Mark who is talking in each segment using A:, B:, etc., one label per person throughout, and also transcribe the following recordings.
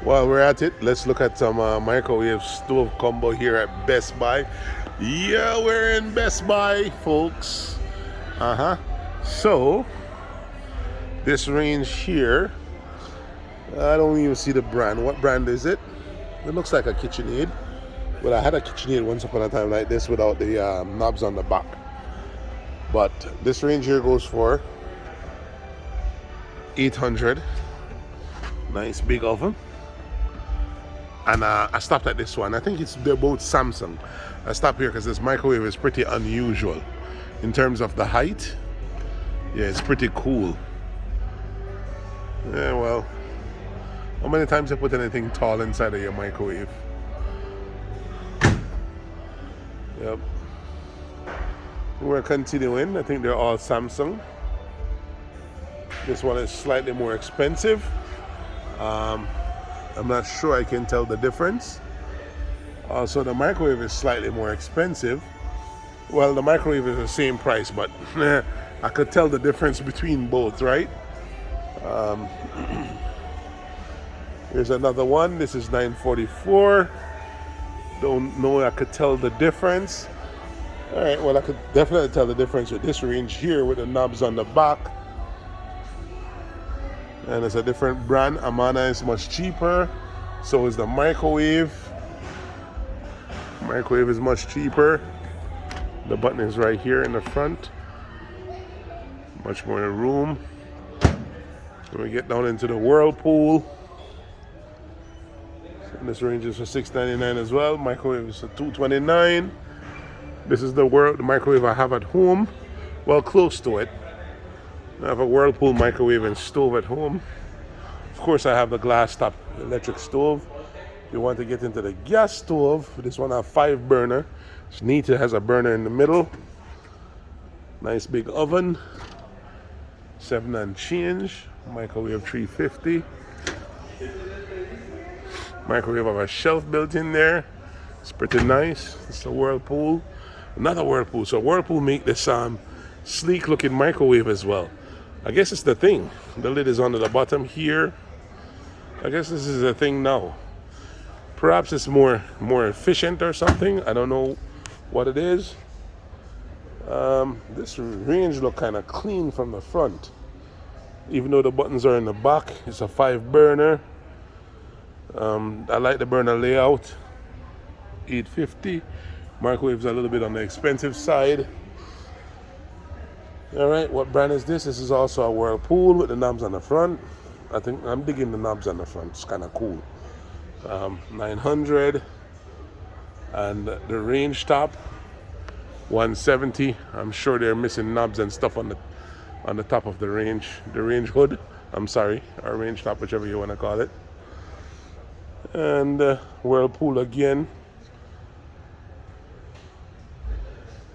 A: While we're at it, let's look at some microwave stove combo here at Best Buy. Yeah, we're in Best Buy, folks. So, this range here, I don't even see the brand. What brand is it? It looks like a KitchenAid. But I had a KitchenAid once upon a time like this without the knobs on the back. But this range here goes for 800. Nice big oven. And I stopped at this one. I think they're both Samsung. I stopped here because this microwave is pretty unusual in terms of the height. Yeah, it's pretty cool. Yeah, well, how many times you put anything tall inside of your microwave? Yep. We're continuing. I think they're all Samsung. This one is slightly more expensive. I'm not sure I can tell the difference. Also, the microwave is slightly more expensive. Well, the microwave is the same price, but I could tell the difference between both, right? Here's another one. This is $944. Don't know I could tell the difference. All right, well, I could definitely tell the difference with this range here with the knobs on the back. And it's a different brand. Amana is much cheaper. So is the microwave. Microwave is much cheaper. The button is right here in the front. Much more room. When we get down into the Whirlpool, and this range is for $699 as well. Microwave is for $229. This is the microwave I have at home. Well, close to it. I have a Whirlpool microwave and stove at home. Of course, I have the glass top electric stove. If you want to get into the gas stove, this one has 5 burner. It's neat, it has a burner in the middle. Nice big oven. 7 and change. Microwave 350. Microwave have a shelf built in there. It's pretty nice. It's a Whirlpool. Another Whirlpool. So Whirlpool make this sleek looking microwave as well. I guess it's the thing. The lid is under the bottom here. I guess this is a thing now. Perhaps it's more efficient or something. I don't know what it is. This range look kind of clean from the front. Even though the buttons are in the back, it's a 5 burner. I like the burner layout. $850. Microwave's a little bit on the expensive side. All right, what brand is this? This is also a Whirlpool with the knobs on the front. I think I'm digging the knobs on the front. It's kind of cool. 900, and the range top 170. I'm sure they're missing knobs and stuff on the top of the range hood. I'm sorry, or range top, whichever you want to call it. And Whirlpool again.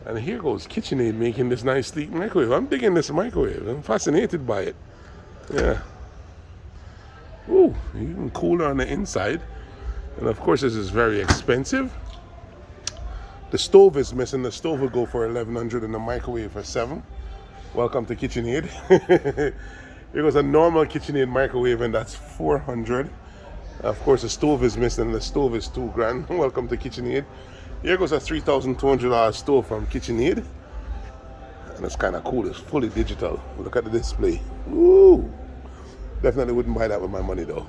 A: And here goes KitchenAid making this nice sleek microwave. I'm digging this microwave. I'm fascinated by it. Yeah. Ooh, even cooler on the inside. And of course, this is very expensive. The stove is missing. The stove will go for $1,100 and the microwave for $7. Welcome to KitchenAid. Here goes a normal KitchenAid microwave, and that's $400. Of course, the stove is missing. The stove is $2,000. Welcome to KitchenAid. Here goes a $3,200 stove from KitchenAid. And it's kind of cool. It's fully digital. Look at the display. Ooh. Definitely wouldn't buy that with my money though.